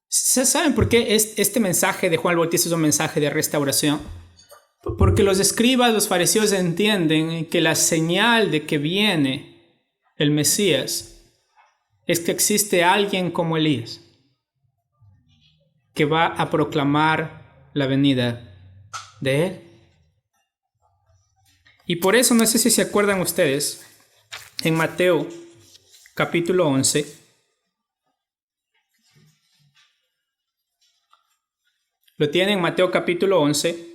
¿Saben por qué este mensaje de Juan el Bautista es un mensaje de restauración? Porque los escribas, los fariseos entienden que la señal de que viene el Mesías es que existe alguien como Elías que va a proclamar la venida de él. Y por eso, no sé si se acuerdan ustedes, en Mateo capítulo 11, lo tienen en Mateo capítulo 11,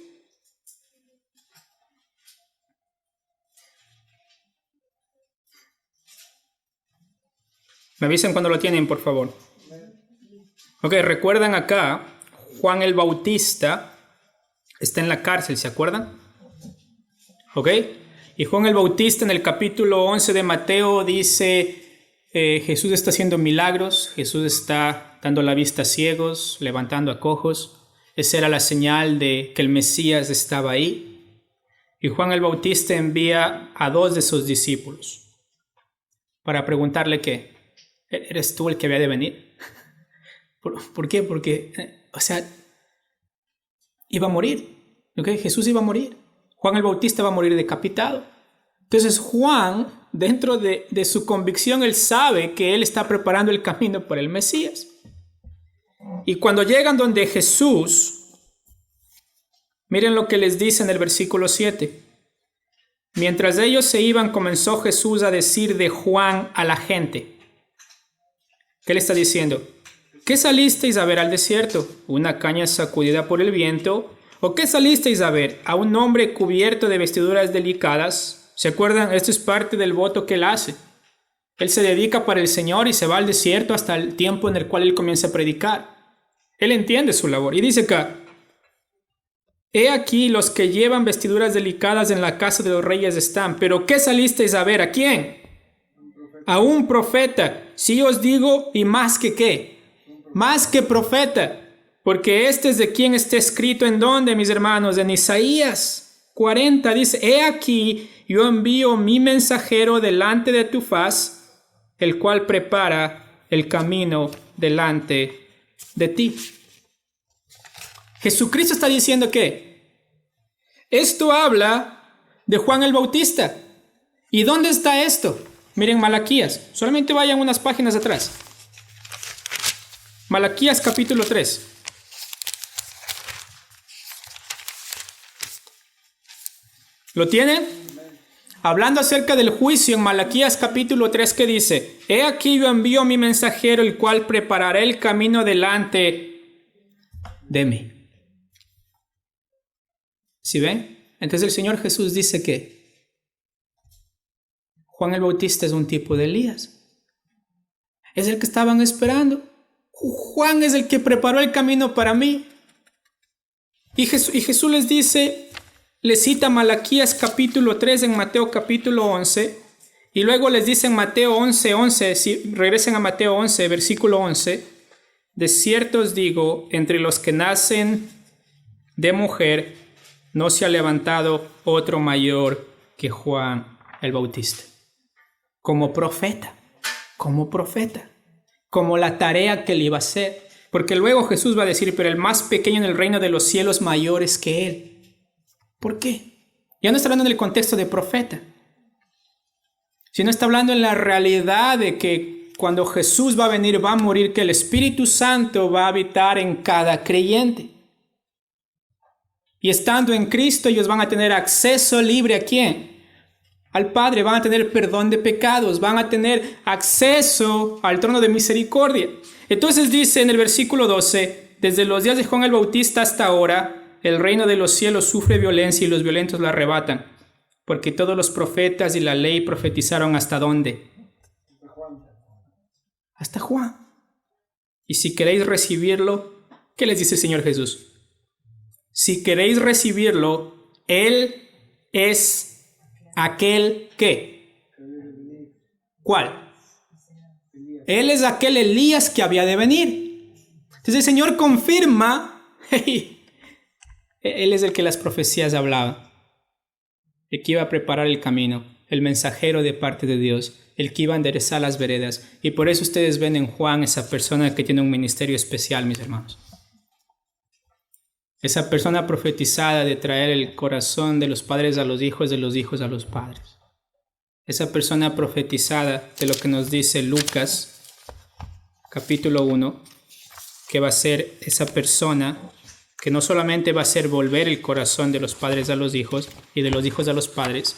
me avisen cuando lo tienen, por favor. Ok, recuerdan acá, Juan el Bautista está en la cárcel, ¿se acuerdan? Ok, y Juan el Bautista en el capítulo 11 de Mateo dice, Jesús está haciendo milagros, Jesús está dando la vista a ciegos, levantando a cojos. Esa era la señal de que el Mesías estaba ahí. Y Juan el Bautista envía a 2 de sus discípulos para preguntarle ¿qué? ¿Eres tú el que había de venir? ¿Por qué? Porque, iba a morir. ¿Okay? Jesús iba a morir. Juan el Bautista va a morir decapitado. Entonces Juan, dentro de su convicción, él sabe que él está preparando el camino para el Mesías. Y cuando llegan donde Jesús, miren lo que les dice en el versículo 7. Mientras ellos se iban, comenzó Jesús a decir de Juan a la gente. ¿Qué le está diciendo? ¿Qué salisteis a ver al desierto? ¿Una caña sacudida por el viento? ¿O qué salisteis a ver? ¿A un hombre cubierto de vestiduras delicadas? ¿Se acuerdan? Esto es parte del voto que él hace. Él se dedica para el Señor y se va al desierto hasta el tiempo en el cual él comienza a predicar. Él entiende su labor. Y dice acá, he aquí los que llevan vestiduras delicadas en la casa de los reyes están. ¿Pero qué salisteis a ver? ¿A quién? A un profeta. Sí os digo, y más que qué. Más que profeta. Porque este es de quien está escrito en dónde, mis hermanos, en Isaías 40 dice, he aquí yo envío mi mensajero delante de tu faz, el cual prepara el camino delante de ti. Jesucristo está diciendo que esto habla de Juan el Bautista. ¿Y dónde está esto? Miren Malaquías, solamente vayan unas páginas atrás. Malaquías capítulo 3. ¿Lo tienen? Hablando acerca del juicio en Malaquías capítulo 3, que dice: He aquí yo envío a mi mensajero, el cual preparará el camino delante de mí. ¿Sí ven? Entonces el Señor Jesús dice que Juan el Bautista es un tipo de Elías. Es el que estaban esperando. Juan es el que preparó el camino para mí. Y Jesús les dice, les cita Malaquías capítulo 3 en Mateo capítulo 11, y luego les dice en Mateo 11, si regresen a Mateo 11, versículo 11, de cierto os digo, entre los que nacen de mujer, no se ha levantado otro mayor que Juan el Bautista. Como profeta, como la tarea que le iba a hacer. Porque luego Jesús va a decir, pero el más pequeño en el reino de los cielos mayor es que él. ¿Por qué? Ya no está hablando en el contexto de profeta, sino está hablando en la realidad de que cuando Jesús va a venir, va a morir, que el Espíritu Santo va a habitar en cada creyente. Y estando en Cristo, ellos van a tener acceso libre ¿a quién? Al Padre. Van a tener perdón de pecados, van a tener acceso al trono de misericordia. Entonces dice en el versículo 12, desde los días de Juan el Bautista hasta ahora, el reino de los cielos sufre violencia y los violentos la arrebatan, porque todos los profetas y la ley profetizaron ¿hasta dónde? Hasta Juan. Y si queréis recibirlo, ¿qué les dice el Señor Jesús? Si queréis recibirlo, Él es aquel que. ¿Cuál? Él es aquel Elías que había de venir. Entonces el Señor confirma, Él es el que las profecías hablaban, el que iba a preparar el camino, el mensajero de parte de Dios, el que iba a enderezar las veredas. Y por eso ustedes ven en Juan esa persona que tiene un ministerio especial, mis hermanos. Esa persona profetizada de traer el corazón de los padres a los hijos, de los hijos a los padres. Esa persona profetizada de lo que nos dice Lucas, capítulo 1, que va a ser esa persona que no solamente va a hacer volver el corazón de los padres a los hijos y de los hijos a los padres,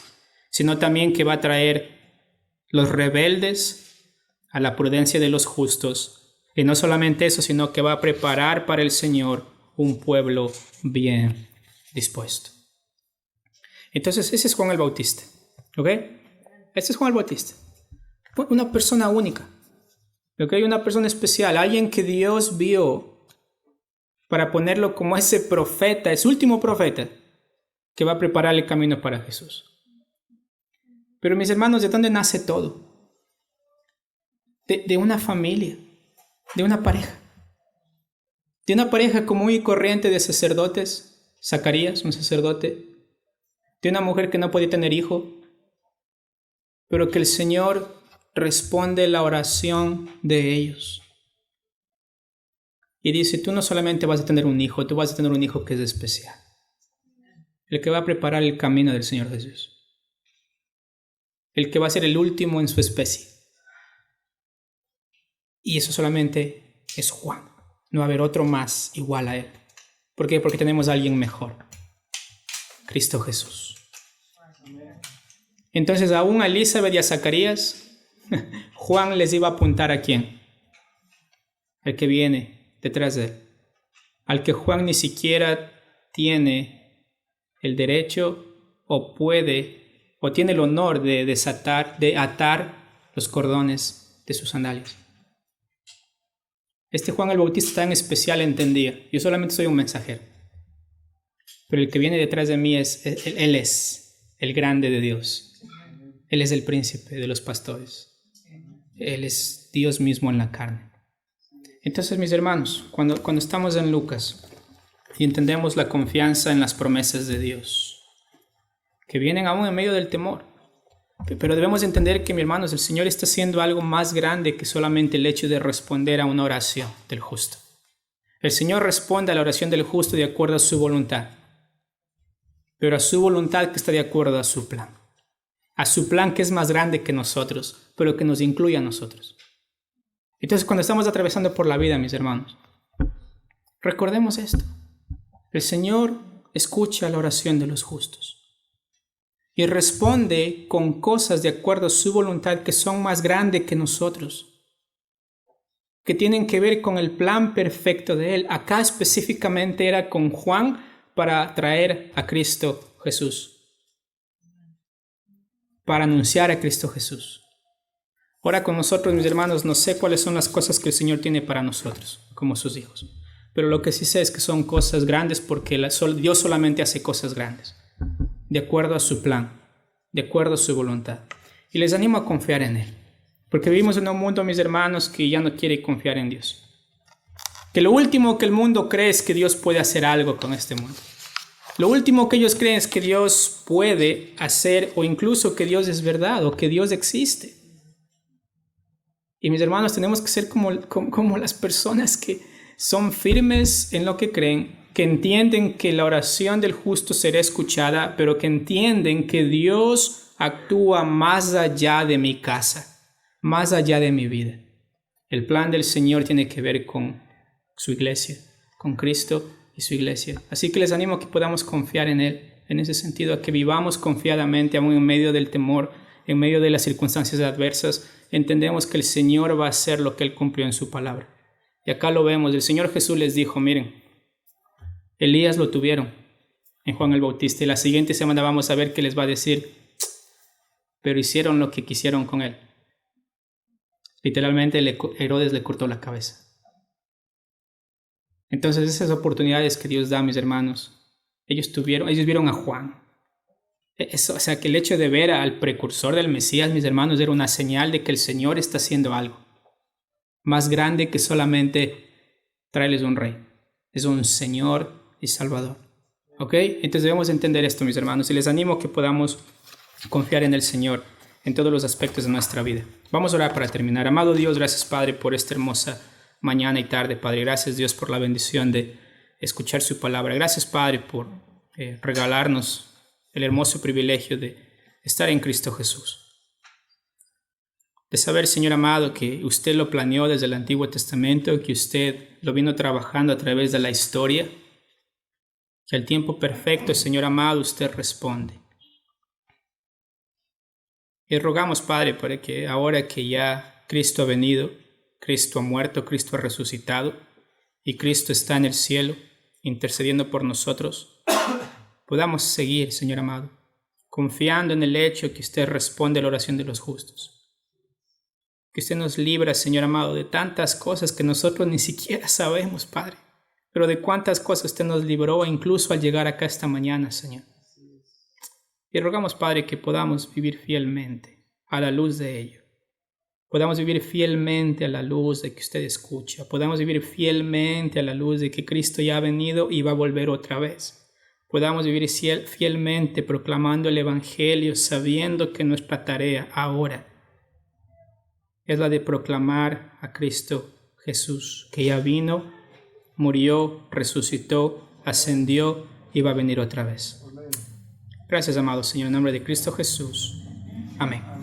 sino también que va a traer los rebeldes a la prudencia de los justos. Y no solamente eso, sino que va a preparar para el Señor un pueblo bien dispuesto. Entonces, ese es Juan el Bautista. ¿Ok? Ese es Juan el Bautista. Una persona única. ¿Ok? Una persona especial. Alguien que Dios vio para ponerlo como ese profeta, ese último profeta, que va a preparar el camino para Jesús. Pero mis hermanos, ¿de dónde nace todo? De una familia, de una pareja. De una pareja común y corriente de sacerdotes, Zacarías, un sacerdote, de una mujer que no podía tener hijo, pero que el Señor responde la oración de ellos. Y dice, tú no solamente vas a tener un hijo, tú vas a tener un hijo que es especial. El que va a preparar el camino del Señor Jesús. El que va a ser el último en su especie. Y eso solamente es Juan. No va a haber otro más igual a él. ¿Por qué? Porque tenemos a alguien mejor. Cristo Jesús. Entonces, aún a Elizabeth y a Zacarías, Juan les iba a apuntar ¿a quién? Al que viene detrás de él. Al que Juan ni siquiera tiene el derecho o puede o tiene el honor de atar los cordones de sus sandalias. Este Juan el Bautista tan especial entendía, yo solamente soy un mensajero, pero el que viene detrás de mí Él es el grande de Dios. Él es el príncipe de los pastores. Él es Dios mismo en la carne. Entonces, mis hermanos, cuando estamos en Lucas y entendemos la confianza en las promesas de Dios, que vienen aún en medio del temor, pero debemos entender que, mis hermanos, el Señor está haciendo algo más grande que solamente el hecho de responder a una oración del justo. El Señor responde a la oración del justo de acuerdo a su voluntad, pero a su voluntad que está de acuerdo a su plan. A su plan que es más grande que nosotros, pero que nos incluye a nosotros. Entonces, cuando estamos atravesando por la vida, mis hermanos, recordemos esto. El Señor escucha la oración de los justos y responde con cosas de acuerdo a su voluntad que son más grandes que nosotros, que tienen que ver con el plan perfecto de Él. Acá específicamente era con Juan para traer a Cristo Jesús, para anunciar a Cristo Jesús. Ahora con nosotros, mis hermanos, no sé cuáles son las cosas que el Señor tiene para nosotros, como sus hijos. Pero lo que sí sé es que son cosas grandes porque Dios solamente hace cosas grandes, de acuerdo a su plan, de acuerdo a su voluntad. Y les animo a confiar en Él, porque vivimos en un mundo, mis hermanos, que ya no quiere confiar en Dios. Que lo último que el mundo cree es que Dios puede hacer algo con este mundo. Lo último que ellos creen es que Dios puede hacer, o incluso que Dios es verdad, o que Dios existe. Y mis hermanos, tenemos que ser como las personas que son firmes en lo que creen, que entienden que la oración del justo será escuchada, pero que entienden que Dios actúa más allá de mi casa, más allá de mi vida. El plan del Señor tiene que ver con su iglesia, con Cristo y su iglesia. Así que les animo a que podamos confiar en Él, en ese sentido, a que vivamos confiadamente, aún en medio del temor, en medio de las circunstancias adversas. Entendemos que el Señor va a hacer lo que Él cumplió en su palabra. Y acá lo vemos. El Señor Jesús les dijo, miren, Elías lo tuvieron en Juan el Bautista, y la siguiente semana vamos a ver qué les va a decir, pero hicieron lo que quisieron con él. Literalmente Herodes le cortó la cabeza. Entonces esas oportunidades que Dios da, mis hermanos, ellos vieron a Juan. Eso, o sea, que el hecho de ver al precursor del Mesías, mis hermanos, era una señal de que el Señor está haciendo algo más grande que solamente traerles un rey. Es un Señor y Salvador. ¿Ok? Entonces debemos entender esto, mis hermanos, y les animo a que podamos confiar en el Señor en todos los aspectos de nuestra vida. Vamos a orar para terminar. Amado Dios, gracias, Padre, por esta hermosa mañana y tarde, Padre. Gracias, Dios, por la bendición de escuchar su palabra. Gracias, Padre, por regalarnos el hermoso privilegio de estar en Cristo Jesús. De saber, Señor amado, que usted lo planeó desde el Antiguo Testamento, que usted lo vino trabajando a través de la historia, que al tiempo perfecto, Señor amado, usted responde. Y rogamos, Padre, para que ahora que ya Cristo ha venido, Cristo ha muerto, Cristo ha resucitado y Cristo está en el cielo intercediendo por nosotros, podamos seguir, Señor amado, confiando en el hecho que usted responde a la oración de los justos. Que usted nos libra, Señor amado, de tantas cosas que nosotros ni siquiera sabemos, Padre. Pero de cuántas cosas usted nos libró incluso al llegar acá esta mañana, Señor. Y rogamos, Padre, que podamos vivir fielmente a la luz de ello. Podamos vivir fielmente a la luz de que usted escucha. Podamos vivir fielmente a la luz de que Cristo ya ha venido y va a volver otra vez. Podamos vivir fielmente proclamando el Evangelio, sabiendo que nuestra tarea ahora es la de proclamar a Cristo Jesús, que ya vino, murió, resucitó, ascendió y va a venir otra vez. Gracias, amado Señor, en nombre de Cristo Jesús. Amén.